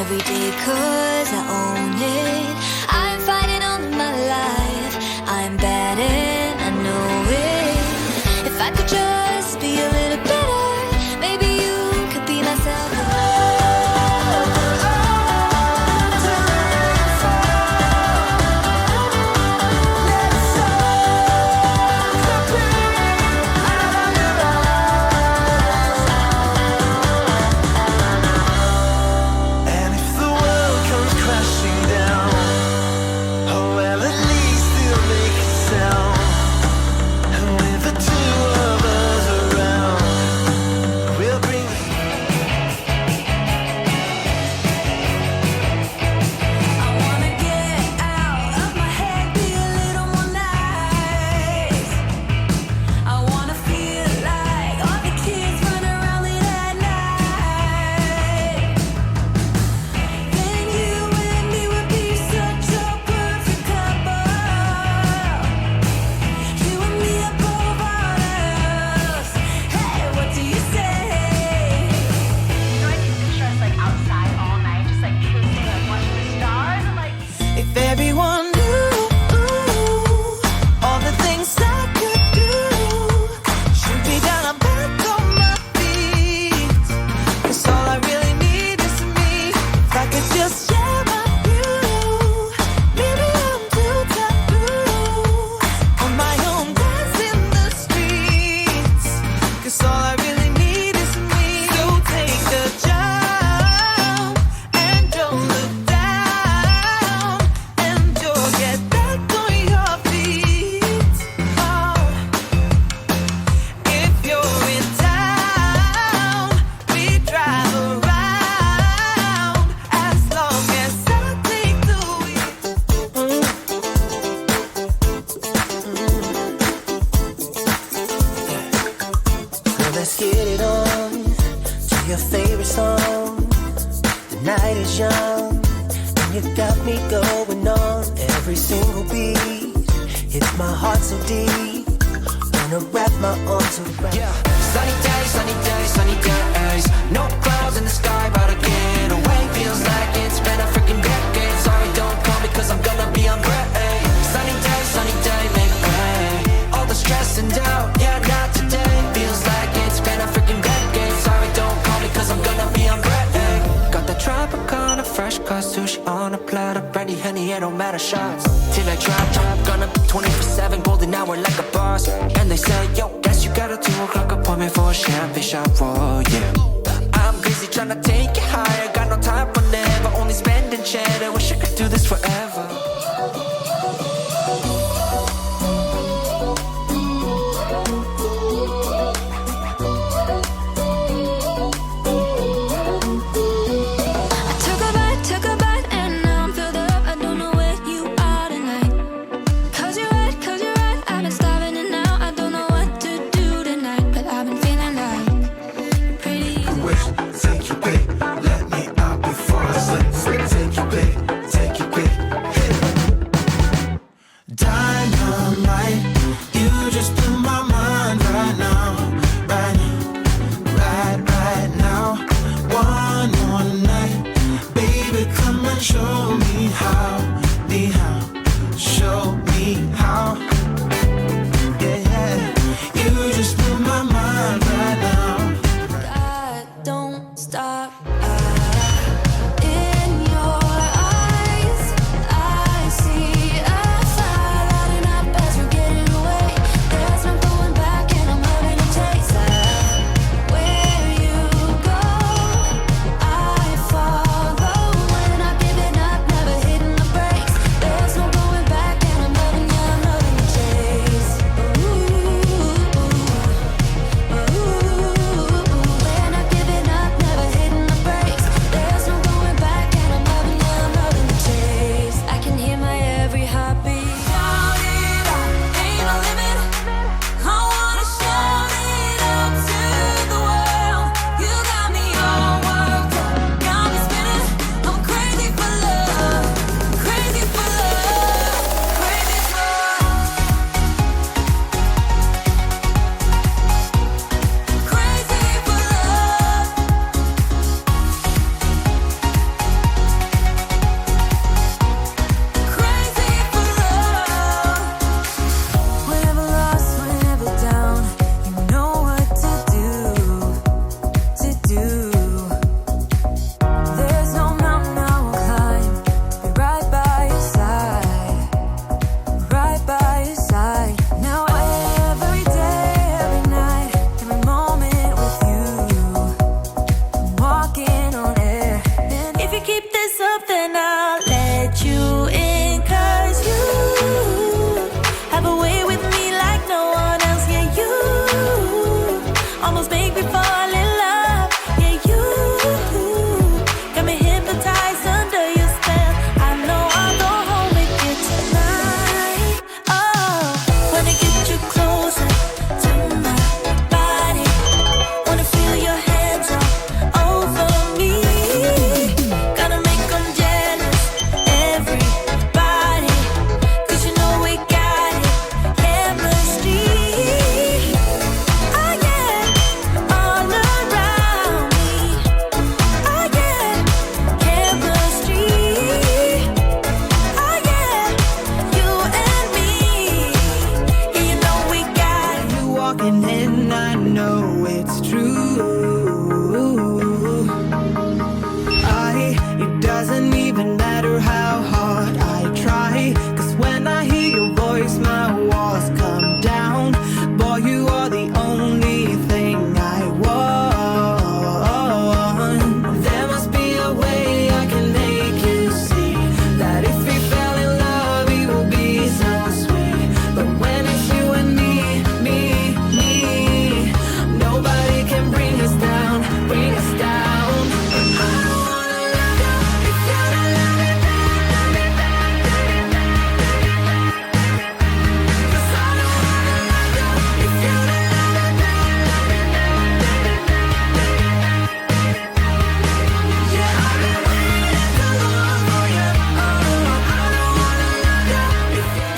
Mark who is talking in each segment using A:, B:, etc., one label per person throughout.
A: every day 'cause I own it. I'm fighting all of my life, I'm bad and I know it. If I could just be a little better, maybe you could be myself. Giving up then I'll let you in, 'cause you have a way with me like no one else. Yeah, you almost make me fall in love. Yeah, you got me hypnotized under your spell. I know I'll go home with you tonight. Oh, wanna get you closer to my body, wanna feel your hands all over me. Gotta make them jealous, everybody, 'cause you know we got it, chemistry. Oh yeah, all around me. Oh yeah, chemistry. Oh yeah, you and me. Yeah, you know we got it.
B: You walking in, I know it's true. It doesn't even matter how hard I try, 'cause when I hear your voice, my walls come down. Boy, you are the only thing I want. There must be a way I can make you see that if we fell in love, it will be so sweet. But when it's you and me, nobody can bring us down, bring us down. I don't wanna love you if you don't love me back. 'Cause I don't wanna love you if you don't love me back. Yeah, I've been waiting too long for you. Oh, I don't wanna love you if you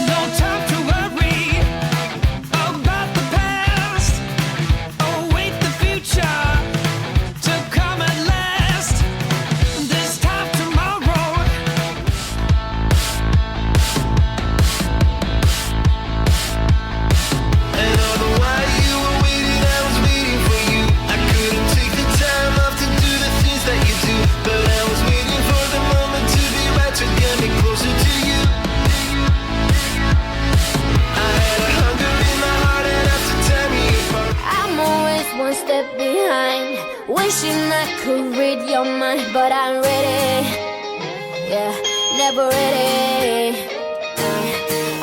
B: no time to worry about the past. Await the future to come at last. This time tomorrow. And all the while you were waiting, I was waiting for you. I couldn't take the time off to do the things that you do, but I was waiting for the moment to be right to get me closer to you. I had a hunger in my heart enough to tear me apart.
A: I'm always one step behind, wishing I could read your mind, but I'm ready. Yeah, never ready.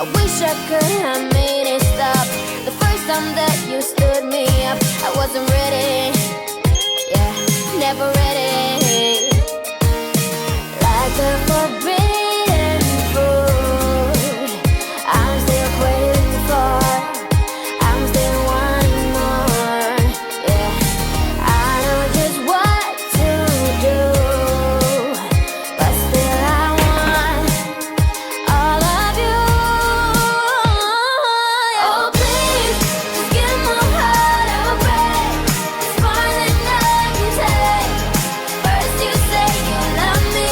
A: I wish I could have made it stop the first time that you stood me up. I wasn't ready. Yeah, never ready. Like the forbidden fruit, I'm still waiting for. I'm still wanting more. Yeah, I know just what to do, but still I want all of you. Oh please, just give my heart a break. It's more than I can take. First you say you love me,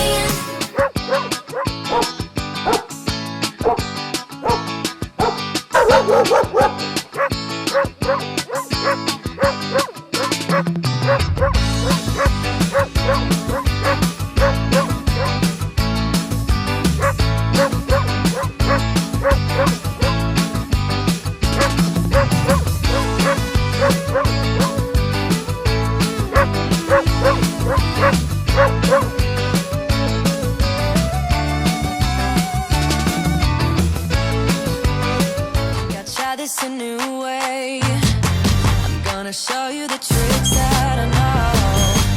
A: gotta try this a new way. I'm gonna show you the tricks that I know.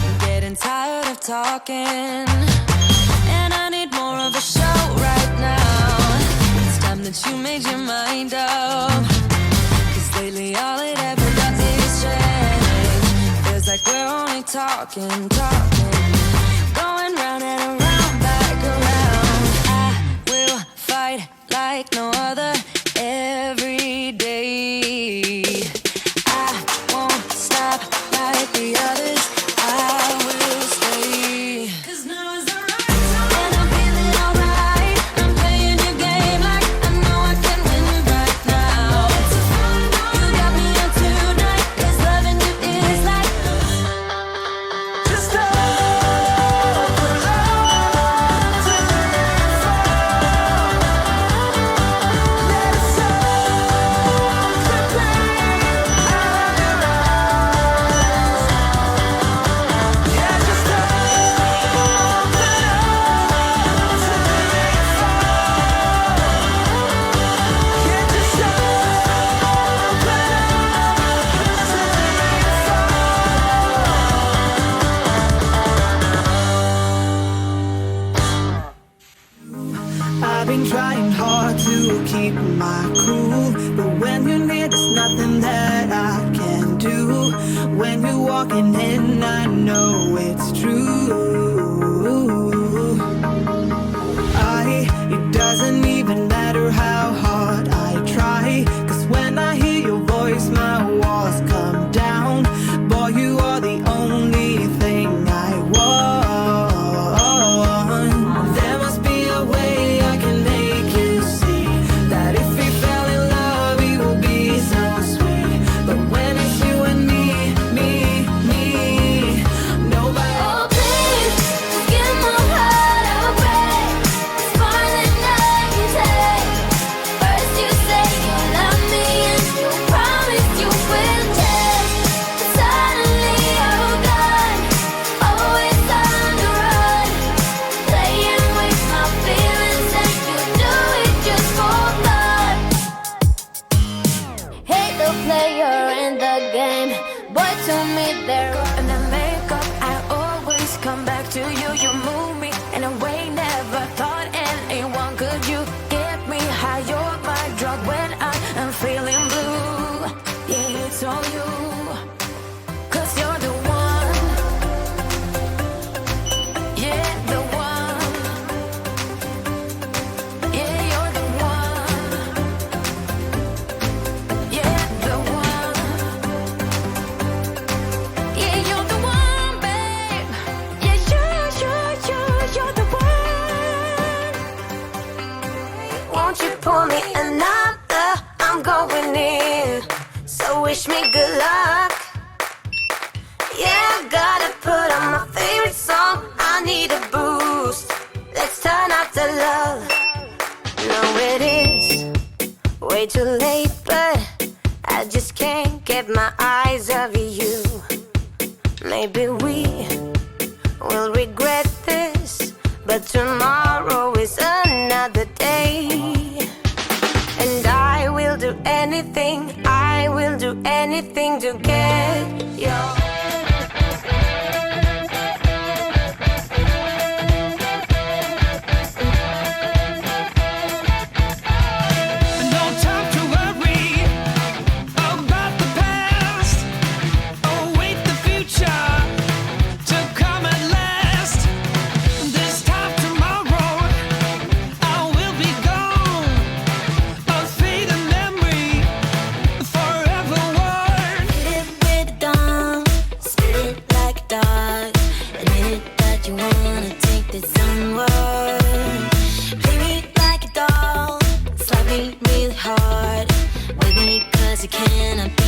A: I'm getting tired of talking, and I need more of a show right now. It's time that you made your mind up, 'cause lately all it ever does is change. Feels like we're only talking, going round and around, back around. I will fight like no other every day. I won't stop like the others. I will stay. 'Cause now is the right time, and I'm feeling alright. I'm playing your game like I know I can win right now. You got me on tonight, 'cause loving you is like just love.
C: walking in, I know it's true. It doesn't even matter how hard I try, 'cause when I hear your voice my walls come down. Boy, you are the only thing I want. There must be a way I can make you see that if we fell in love it will be so sweet. But when it's you and me, nobody.
A: Oh please, just give my heart a break. It's more than I can take. First you say you love me and you promise you will take. Suddenly you're gone, always on the run, playing with my feelings and you do it just for fun. Hate the player in the game, boy to me there.
D: And I make up, I always come back to you. You move me in a way never thought anyone could. You get me high, you're my drug when I am feeling blue. Yeah, it's all you, 'cause you're the one. Yeah, the one. Yeah, you're the one. Yeah, the one. Yeah, you're the one, babe. Yeah, you're the one. Won't you pour me another? I'm going in. So wish me good luck. Yeah, I gotta put on my favorite song. I need a boost. Let's turn up the love. No, it is way too late, but I just can't get my eyes off you. Maybe we will regret this, but tomorrow is another day. And I will do anything, I will do anything to get your.
B: No time to worry about the past. Await the future to come at last. This time tomorrow I will be gone, a fading memory, forever worn.
A: Hit it with the dawn, spit it like a dog. Admit it that you wanna take this onward. Play me like a doll, slap me really hard. Wake me 'cause you cannot be